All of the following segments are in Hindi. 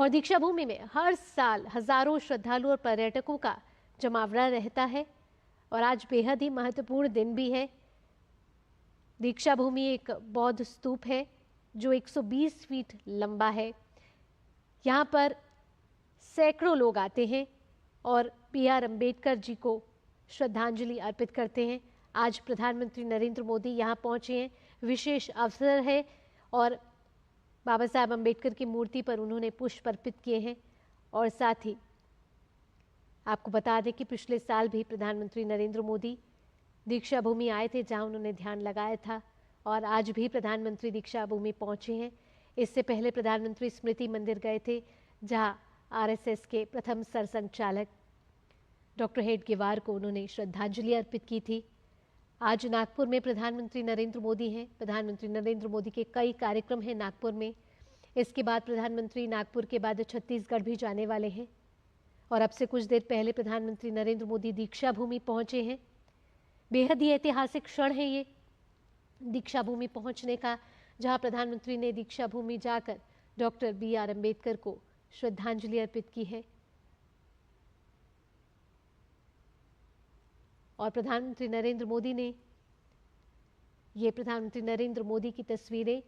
और दीक्षा भूमि में हर साल हजारों श्रद्धालु और पर्यटकों का जमावड़ा रहता है और आज बेहद ही महत्वपूर्ण दिन भी है। दीक्षा भूमि एक बौद्ध स्तूप है जो 120 फीट लंबा है। यहाँ पर सैकड़ों लोग आते हैं और B.R. अम्बेडकर जी को श्रद्धांजलि अर्पित करते हैं। आज प्रधानमंत्री नरेंद्र मोदी यहाँ पहुँचे हैं, विशेष अवसर है और बाबा साहब अम्बेडकर की मूर्ति पर उन्होंने पुष्प अर्पित किए हैं। और साथ ही आपको बता दें कि पिछले साल भी प्रधानमंत्री नरेंद्र मोदी दीक्षा भूमि आए थे, जहां उन्होंने ध्यान लगाया था और आज भी प्रधानमंत्री दीक्षा भूमि पहुंचे हैं। इससे पहले प्रधानमंत्री स्मृति मंदिर गए थे, जहां RSS के प्रथम सरसंघचालक डॉक्टर हेडगेवार को उन्होंने श्रद्धांजलि अर्पित की थी। आज नागपुर में प्रधानमंत्री नरेंद्र मोदी हैं। प्रधानमंत्री नरेंद्र मोदी के कई कार्यक्रम हैं नागपुर में। इसके बाद प्रधानमंत्री नागपुर के बाद छत्तीसगढ़ भी जाने वाले हैं और अब से कुछ देर पहले प्रधानमंत्री नरेंद्र मोदी दीक्षा भूमि पहुंचे हैं। बेहद ही ऐतिहासिक क्षण है ये दीक्षा भूमि पहुंचने का, जहां प्रधानमंत्री ने दीक्षा भूमि जाकर डॉक्टर B.R. अम्बेडकर को श्रद्धांजलि अर्पित की है। और प्रधानमंत्री नरेंद्र मोदी की तस्वीरें,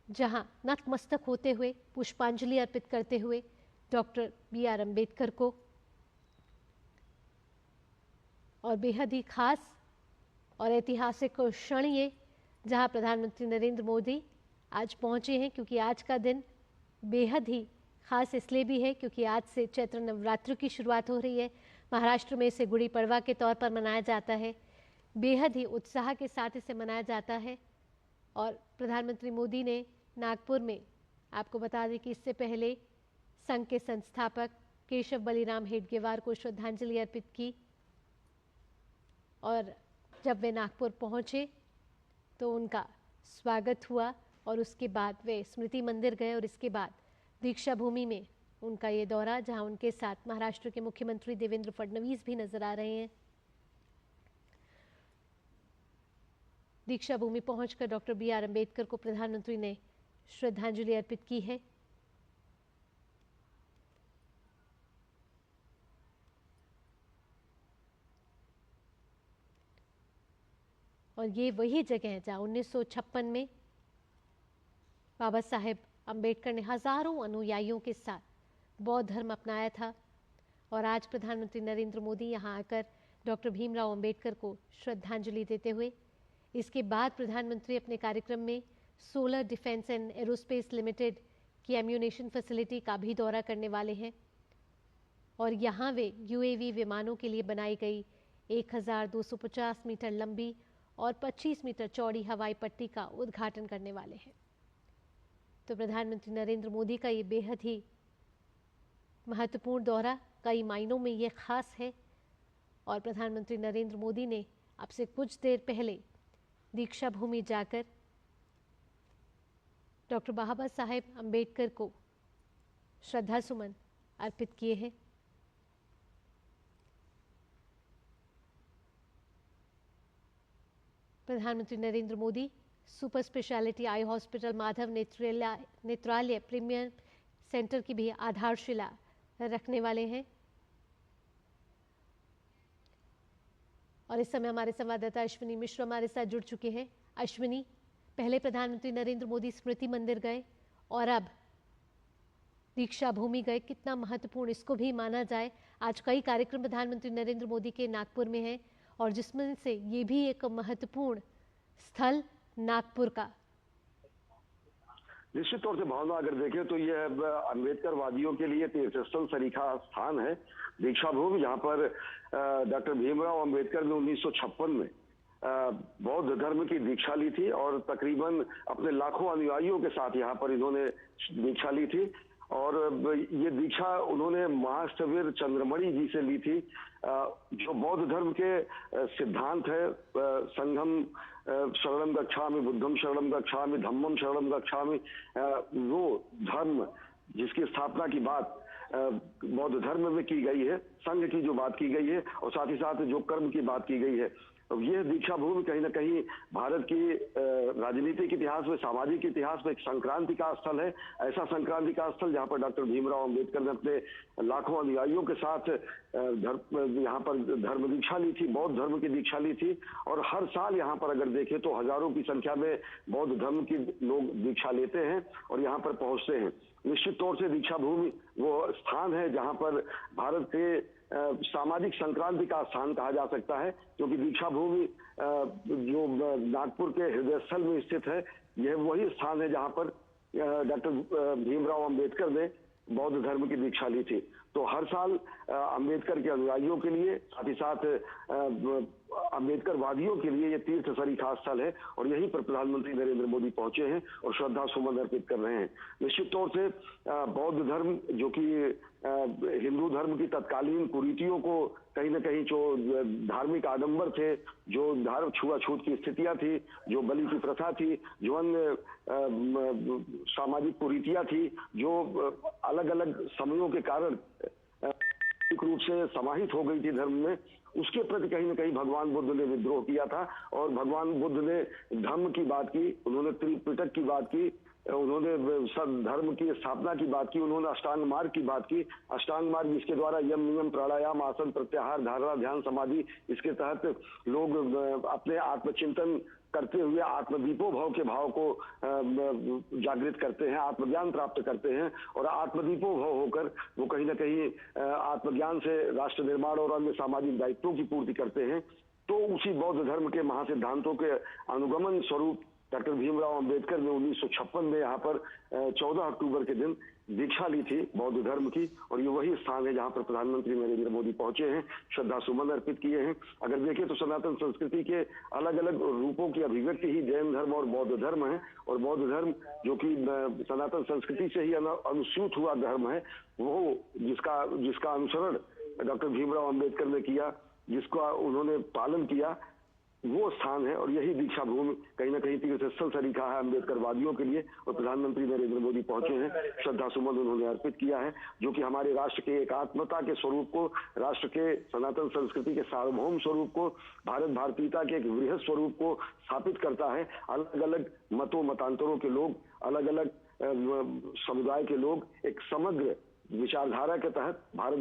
जहां नतमस्तक होते हुए पुष्पांजलि अर्पित करते हुए डॉक्टर B.R. अम्बेडकर को। और बेहद ही खास और ऐतिहासिक क्षण ये, जहां प्रधानमंत्री नरेंद्र मोदी आज पहुंचे हैं, क्योंकि आज का दिन बेहद ही खास इसलिए भी है क्योंकि आज से चैत्र नवरात्र की शुरुआत हो रही है। महाराष्ट्र में इसे गुड़ी पड़वा के तौर पर मनाया जाता है। बेहद ही उत्साह के साथ इसे मनाया जाता है। और प्रधानमंत्री मोदी ने नागपुर में, आपको बता दें कि इससे पहले संघ के संस्थापक केशव बलिराम हेडगेवार को श्रद्धांजलि अर्पित की। और जब वे नागपुर पहुंचे तो उनका स्वागत हुआ और उसके बाद वे स्मृति मंदिर गए और इसके बाद दीक्षा भूमि में उनका ये दौरा, जहां उनके साथ महाराष्ट्र के मुख्यमंत्री देवेंद्र फडणवीस भी नजर आ रहे हैं। दीक्षा भूमि पहुंचकर डॉक्टर B.R. अम्बेडकर को प्रधानमंत्री ने श्रद्धांजलि अर्पित की है। और ये वही जगह है जहां 1956 में बाबा साहेब अम्बेडकर ने हजारों अनुयायियों के साथ बौद्ध धर्म अपनाया था। और आज प्रधानमंत्री नरेंद्र मोदी यहां आकर डॉक्टर भीमराव अम्बेडकर को श्रद्धांजलि देते हुए, इसके बाद प्रधानमंत्री अपने कार्यक्रम में solar defence and aerospace limited की एम्यूनेशन फैसिलिटी का भी दौरा करने वाले हैं। और यहाँ वे UAV विमानों के लिए बनाई गई 1250 मीटर लंबी और 25 मीटर चौड़ी हवाई पट्टी का उद्घाटन करने वाले हैं। तो प्रधानमंत्री नरेंद्र मोदी का ये बेहद ही महत्वपूर्ण दौरा कई मायनों में ये खास है। और प्रधानमंत्री नरेंद्र मोदी ने अब से कुछ देर पहले दीक्षा भूमि जाकर डॉक्टर बाबा साहेब अम्बेडकर को श्रद्धा सुमन अर्पित किए हैं। प्रधानमंत्री Narendra Modi super speciality eye hospital Madhav Netralaya premier centre की भी आधारशिला रखने वाले हैं। और इस समय हमारे संवाददाता अश्विनी मिश्र हमारे साथ जुड़ चुके हैं। अश्विनी, पहले प्रधानमंत्री नरेंद्र मोदी स्मृति मंदिर गए और अब दीक्षा भूमि गए, कितना महत्वपूर्ण इसको भी माना जाए। आज कई कार्यक्रम प्रधानमंत्री नरेंद्र मोदी के नागपुर में हैं और जिसमें से ये भी एक महत्वपूर्ण स्थल नागपुर का। निश्चित तौर से भावना अगर देखें तो यह अम्बेडकर वादियों के लिए तीर्थस्थल सरीखा स्थान है दीक्षा भूमि, जहां पर डॉक्टर भीमराव अम्बेडकर ने 1956 में बौद्ध धर्म की दीक्षा ली थी और तकरीबन अपने लाखों अनुयायियों के साथ यहाँ पर इन्होंने दीक्षा ली थी। और ये दीक्षा उन्होंने महास्थविर चंद्रमणि जी से ली थी, जो बौद्ध धर्म के सिद्धांत है, संघम शरणम गच्छामि, बुद्धम शरणम गच्छामि, धम्मम शरणम गच्छामि, वो धर्म जिसकी स्थापना की बात बौद्ध धर्म में की गई है, संघ की जो बात की गई है और साथ ही साथ जो कर्म की बात की गई है, अब यह दीक्षा भूमि कहीं ना कहीं भारत की राजनीतिक इतिहास में, सामाजिक इतिहास में एक संक्रांति का स्थल है। ऐसा संक्रांति का स्थल जहां पर डॉक्टर भीमराव अंबेडकर ने अपने लाखों अनुयायियों के साथ यहाँ पर धर्म दीक्षा ली थी, बौद्ध धर्म की दीक्षा ली थी। और हर साल यहाँ पर अगर देखें तो हजारों की संख्या में बौद्ध धर्म की लोग दीक्षा लेते हैं और यहाँ पर पहुंचते हैं। निश्चित तौर से दीक्षा भूमि वो स्थान है जहां पर भारत के सामाजिक संक्रांति का स्थान कहा जा सकता है, क्योंकि दीक्षा भूमि जो नागपुर के हृदय स्थल में स्थित है, यह वही स्थान है जहां पर डॉक्टर भीमराव अंबेडकर ने बौद्ध धर्म की दीक्षा ली थी। तो हर साल अंबेडकर के अनुयायियों के लिए, साथ ही साथ अंबेडकर वादियों के लिए ये तीर्थ सरीखा स्थल है और यहीं पर प्रधानमंत्री नरेंद्र मोदी पहुंचे हैं और श्रद्धा सुमन अर्पित कर रहे हैं। निश्चित तौर से बौद्ध धर्म, जो कि हिंदू धर्म की तत्कालीन कुरीतियों को कहीं न कहीं, जो धार्मिक आडंबर थे, जो छुआछूत की स्थितियां थी, जो बलि की प्रथा थी, जो अन्य सामाजिक कुरीतियां थी, जो अलग अलग समयों के कारण रूप से समाहित हो गई थी धर्म में, उसके प्रति कहीं न कहीं भगवान बुद्ध ने विद्रोह किया था। और भगवान बुद्ध ने धर्म की बात की, उन्होंने त्रिपिटक की बात की, उन्होंने धर्म की स्थापना की बात की, उन्होंने अष्टांग मार्ग की बात की। अष्टांग मार्ग जिसके द्वारा यम, नियम, प्राणायाम, आसन, प्रत्याहार, धारणा, ध्यान, समाधि, इसके तहत लोग अपने आत्मचिंतन करते हुए आत्मदीपोभव के भाव को जागृत करते हैं, आत्मज्ञान प्राप्त करते हैं। और आत्मदीपोभव होकर वो कहीं ना कहीं आत्मज्ञान से राष्ट्र निर्माण और अन्य सामाजिक दायित्वों की पूर्ति करते हैं। तो उसी बौद्ध धर्म के महासिद्धांतों के अनुगमन स्वरूप डॉक्टर भीमराव अंबेडकर ने 1956 में यहाँ पर 14 अक्टूबर के दिन दीक्षा ली थी बौद्ध धर्म की। और ये वही स्थान है जहाँ पर प्रधानमंत्री नरेंद्र मोदी पहुंचे हैं, श्रद्धा सुमन अर्पित किए हैं। अगर देखें तो सनातन संस्कृति के अलग अलग रूपों की अभिव्यक्ति ही जैन धर्म और बौद्ध धर्म है। और बौद्ध धर्म जो कि सनातन संस्कृति से ही अनुस्यूत हुआ धर्म है, वो जिसका अनुसरण डॉक्टर भीमराव अंबेडकर ने किया, जिसका उन्होंने पालन किया, वो स्थान है। और यही दीक्षा भूमि कहीं ना कहीं तीर्थ स्थल सरीखा है अंबेडकर वादियों के लिए। और प्रधानमंत्री नरेंद्र मोदी पहुंचे हैं, श्रद्धा सुमन उन्होंने अर्पित किया है, जो कि हमारे राष्ट्र के एकात्मता के स्वरूप को, राष्ट्र के सनातन संस्कृति के सार्वभौम स्वरूप को, भारत भारतीयता के एक वृहद स्वरूप को स्थापित करता है। अलग अलग मतों मतांतरों के लोग, अलग अलग समुदाय के लोग एक समग्र विचारधारा के तहत भारत